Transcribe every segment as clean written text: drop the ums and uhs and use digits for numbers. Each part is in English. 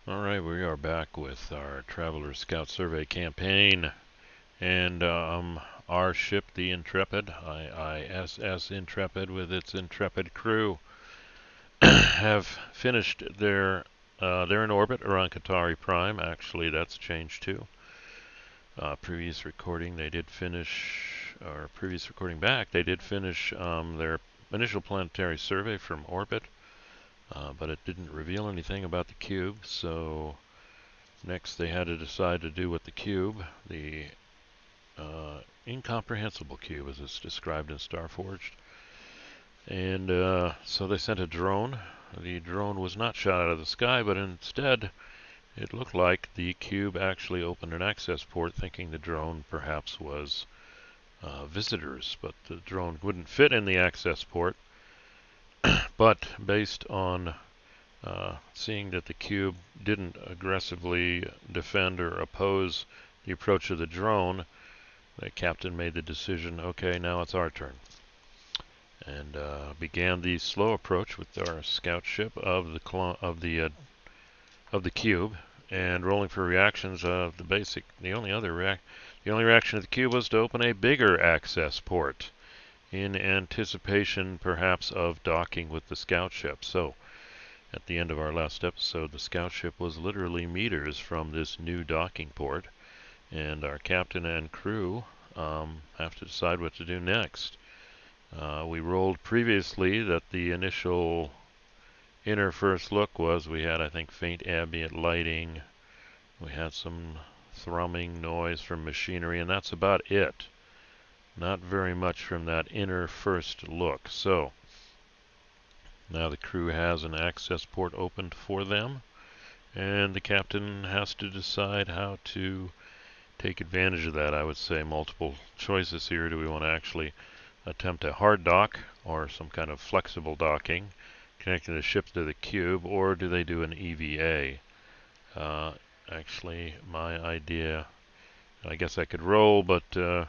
Alright, we are back with our Traveler Scout Survey campaign, and our ship, the Intrepid, ISS Intrepid with its intrepid crew, have finished they're in orbit around Qatari Prime. Actually, that's changed too. Previous recording they did finish, or previous recording back, they did finish their initial planetary survey from orbit, but it didn't reveal anything about the cube, so next, they had to decide to do with the cube, the incomprehensible cube as it's described in Starforged. And so they sent a drone. The drone was not shot out of the sky, but instead it looked like the cube actually opened an access port, thinking the drone perhaps was visitors, but the drone wouldn't fit in the access port. But based on seeing that the cube didn't aggressively defend or oppose the approach of the drone, the captain made the decision, okay, now it's our turn. And began the slow approach with our scout ship of the cube, and rolling for reactions of the only reaction of the cube was to open a bigger access port in anticipation perhaps of docking with the scout ship. So at the end of our last episode, the scout ship was literally meters from this new docking port, and our captain and crew have to decide what to do next. We rolled previously that the initial inner first look was we had, I think, faint ambient lighting. We had some thrumming noise from machinery, and that's about it. Not very much from that inner first look. So now the crew has an access port opened for them, and the captain has to decide how to take advantage of that. I would say multiple choices here. Do we want to actually attempt a hard dock or some kind of flexible docking, connecting the ship to the cube, or do they do an EVA? Actually, my idea, I guess I could roll, but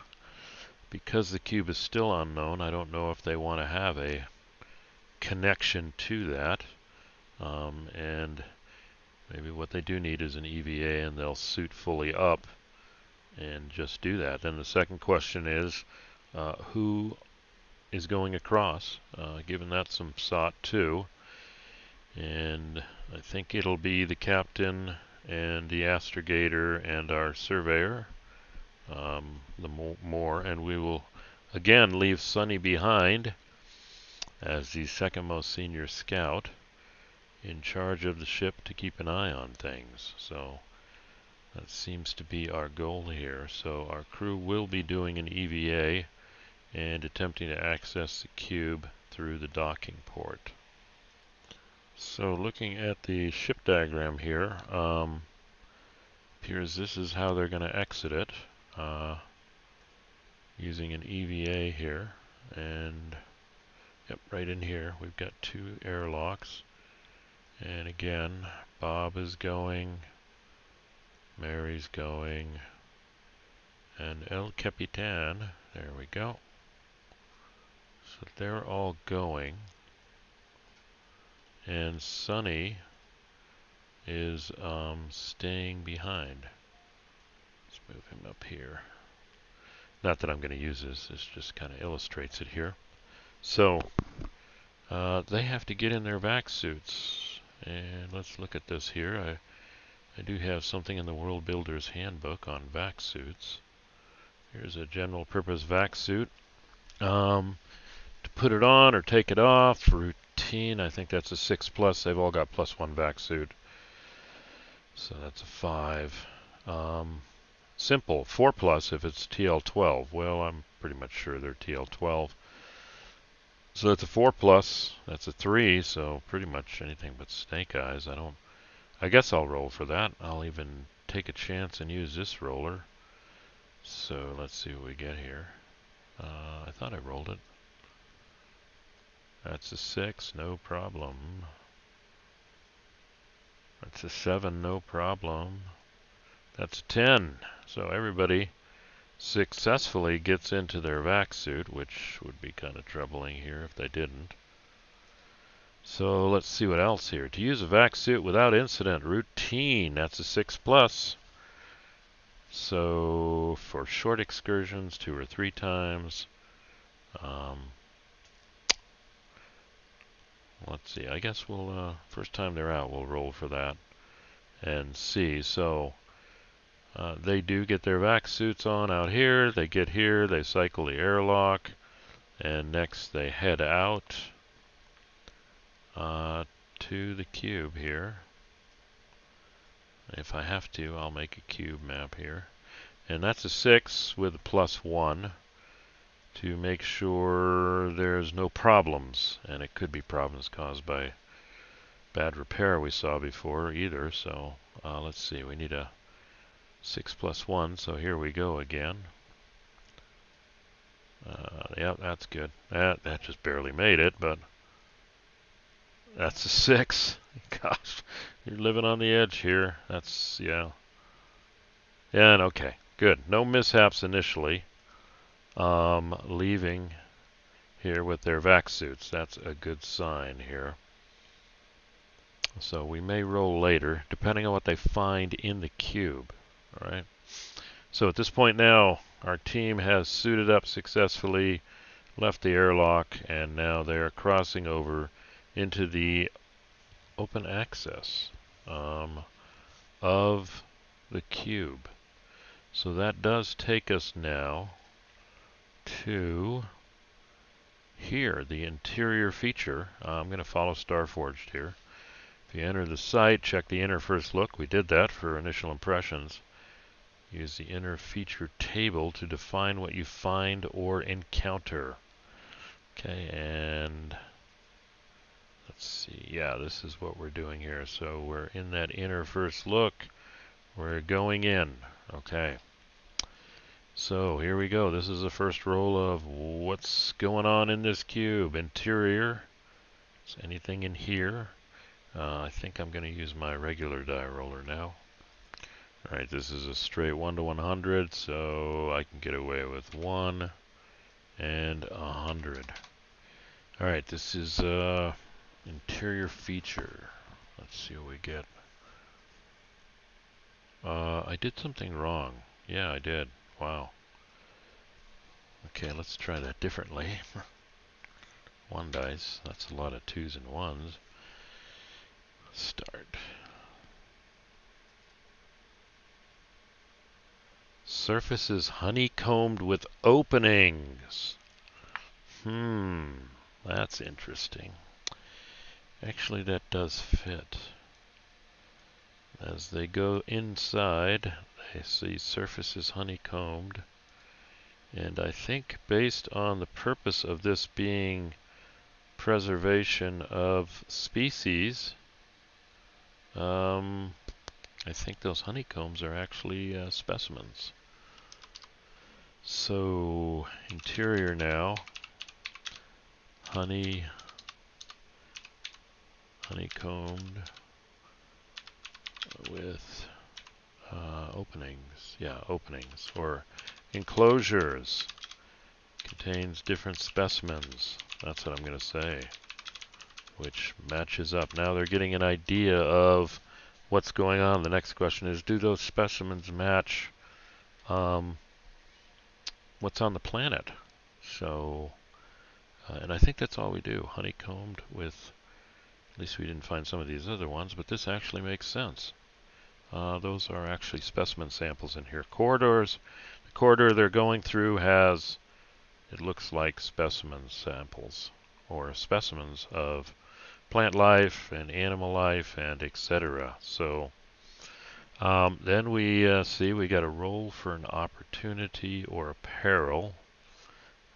because the cube is still unknown, I don't know if they want to have a connection to that. And maybe what they do need is an EVA, and they'll suit fully up and just do that. Then the second question is, who is going across? Given that some thought too. And I think it'll be the captain and the astrogator and our surveyor, and we will again leave Sunny behind as the second most senior scout in charge of the ship to keep an eye on things. So that seems to be our goal here. So our crew will be doing an EVA and attempting to access the cube through the docking port. So looking at the ship diagram here, appears this is how they're going to exit it, using an EVA here. And yep, right in here we've got two airlocks. And again, Bob is going, Mary's going, and El Capitan, there we go. So they're all going. And Sunny is staying behind. Let's move him up here. Not that I'm going to use this just kind of illustrates it here. So they have to get in their vac suits. And let's look at this here. I do have something in the World Builder's Handbook on vac suits. Here's a general purpose vac suit. To put it on or take it off, routine, I think that's a 6+. They've all got +1 vac suit. So that's a 5. Simple, 4+ if it's TL12. Well, I'm pretty much sure they're TL12. So that's a 4+. That's a 3, so pretty much anything but snake eyes. I guess I'll roll for that. I'll even take a chance and use this roller. So let's see what we get here. I thought I rolled it. That's a 6, no problem. That's a 7, no problem. That's a 10. So everybody successfully gets into their vac suit, which would be kind of troubling here if they didn't. So let's see what else here. To use a vac suit without incident, routine, that's a 6+. So for short excursions, 2 or 3 times. Let's see, I guess we'll, first time they're out, we'll roll for that and see. So they do get their vac suits on out here. They get here, they cycle the airlock, and next they head out to the cube here. If I have to, I'll make a cube map here. And that's a 6 with a +1 to make sure there's no problems. And it could be problems caused by bad repair we saw before either. So let's see, we need a 6 + 1, so here we go again. Yeah, that's good. That just barely made it, but that's a 6. Gosh, you're living on the edge here. That's, yeah. And okay, good. No mishaps initially. Leaving here with their vac suits. That's a good sign here. So we may roll later, depending on what they find in the cube. All right. So at this point now, our team has suited up successfully, left the airlock, and now they are crossing over into the open access of the cube. So that does take us now to here, the interior feature. I'm going to follow Starforged here. If you enter the site, check the inner first look. We did that for initial impressions. Use the inner feature table to define what you find or encounter. Okay, and let's see. Yeah, this is what we're doing here. So we're in that inner first look. We're going in. Okay. So here we go. This is the first roll of what's going on in this cube. Interior. Is anything in here? I think I'm going to use my regular die roller now. Alright, this is a straight 1 to 100, so I can get away with 1 and 100. Alright, this is interior feature. Let's see what we get. I did something wrong. Yeah, I did. Wow. Okay, let's try that differently. 1 dice. That's a lot of 2s and 1s. Start. Surface is honeycombed with openings. That's interesting. Actually, that does fit. As they go inside, they see surface is honeycombed. And I think based on the purpose of this being preservation of species, I think those honeycombs are actually specimens. So, interior now, honeycombed, with openings. Yeah, openings, or enclosures. Contains different specimens. That's what I'm going to say, which matches up. Now they're getting an idea of what's going on. The next question is, do those specimens match what's on the planet? So, and I think that's all we do. Honeycombed with, at least we didn't find some of these other ones, but this actually makes sense. Those are actually specimen samples in here. Corridors. The corridor they're going through has, it looks like specimen samples, or specimens of plant life and animal life and etc. So then we see we got a roll for an opportunity or a peril.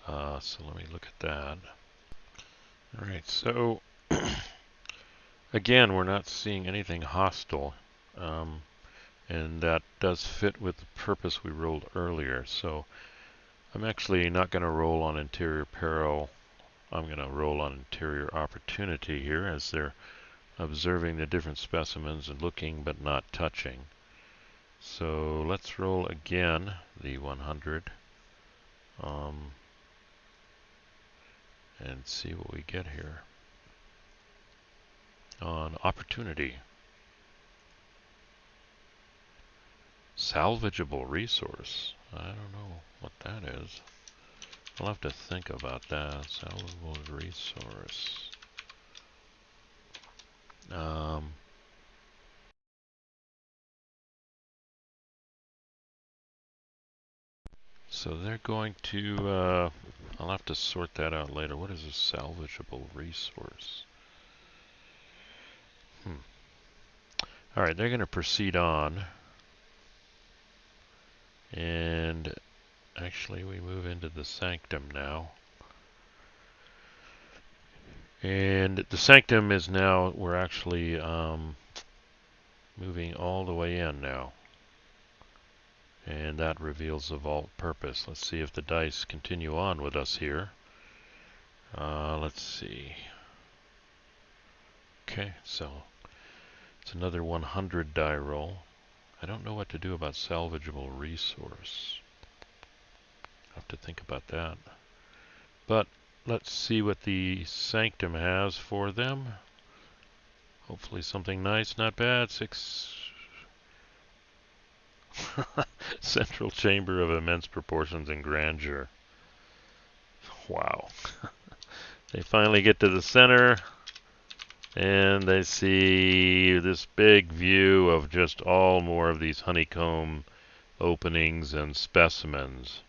So let me look at that. Alright, so again, we're not seeing anything hostile, and that does fit with the purpose we rolled earlier. So I'm actually not going to roll on interior peril. I'm going to roll on interior opportunity here, as they're observing the different specimens and looking but not touching. So let's roll again the 100 and see what we get here. on opportunity. Salvageable resource. I don't know what that is. I'll have to think about that. Salvageable resource. So they're going to, I'll have to sort that out later. What is a salvageable resource? Alright, they're going to proceed on. And actually we move into the sanctum now. And the sanctum is now, we're actually moving all the way in now. And that reveals the vault purpose. Let's see if the dice continue on with us here. Let's see. Okay, so it's another 100 die roll. I don't know what to do about salvageable resource. I have to think about that. But let's see what the sanctum has for them. Hopefully something nice, not bad. 6 central chamber of immense proportions and grandeur. Wow. They finally get to the center and they see this big view of just all more of these honeycomb openings and specimens.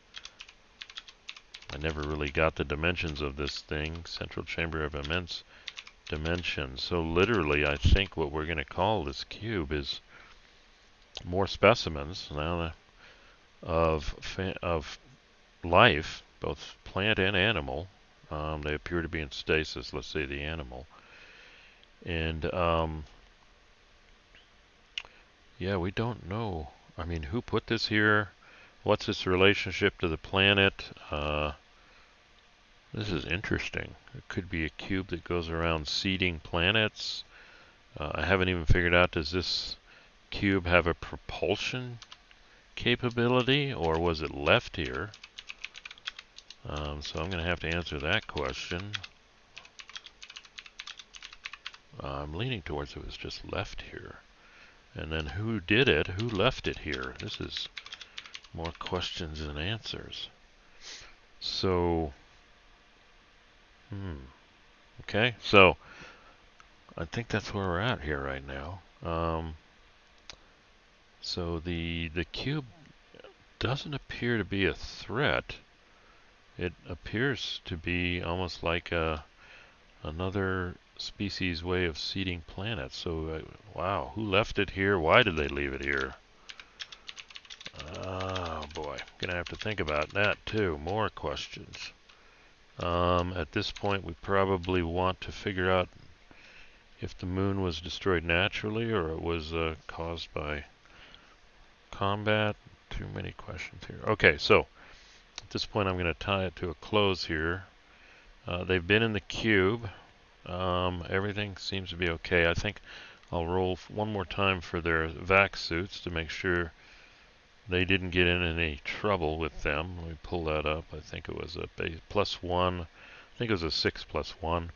I never really got the dimensions of this thing. Central chamber of immense dimensions. So literally, I think what we're going to call this cube is more specimens now of life, both plant and animal. They appear to be in stasis, let's say the animal. And yeah, we don't know. I mean, who put this here? What's its relationship to the planet? This is interesting. It could be a cube that goes around seeding planets. I haven't even figured out, does this cube have a propulsion capability, or was it left here? So I'm going to have to answer that question. I'm leaning towards it was just left here. And then who did it? Who left it here? This is more questions than answers. So, okay, so I think that's where we're at here right now. So the cube doesn't appear to be a threat. It appears to be almost like another species way of seeding planets. So, wow, who left it here? Why did they leave it here? Oh boy, gonna have to think about that too. More questions. At this point, we probably want to figure out if the moon was destroyed naturally or it was caused by combat. Too many questions here. Okay, so at this point, I'm going to tie it to a close here. They've been in the cube. Everything seems to be okay. I think I'll roll one more time for their vac suits to make sure they didn't get in any trouble with them. Let me pull that up. I think it was a +1. I think it was a 6 + 1.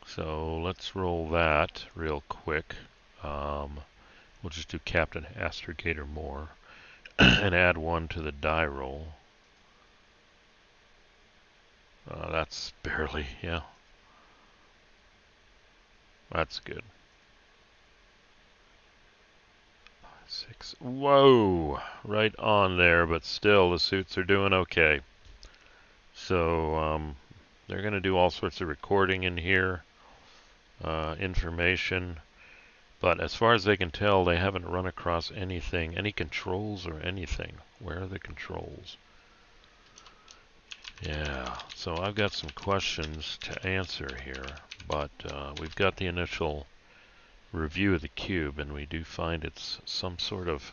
So let's roll that real quick. We'll just do Captain Astrogator more and add 1 to the die roll. That's barely, yeah. That's good. 6. Whoa! Right on there, but still the suits are doing okay. So they're going to do all sorts of recording in here, information. But as far as they can tell, they haven't run across anything, any controls or anything. Where are the controls? Yeah, so I've got some questions to answer here, but we've got the initial review of the cube, and we do find it's some sort of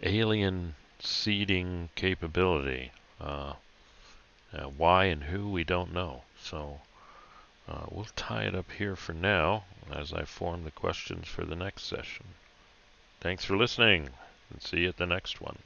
alien seeding capability. Why and who, we don't know. So we'll tie it up here for now as I form the questions for the next session. Thanks for listening, and see you at the next one.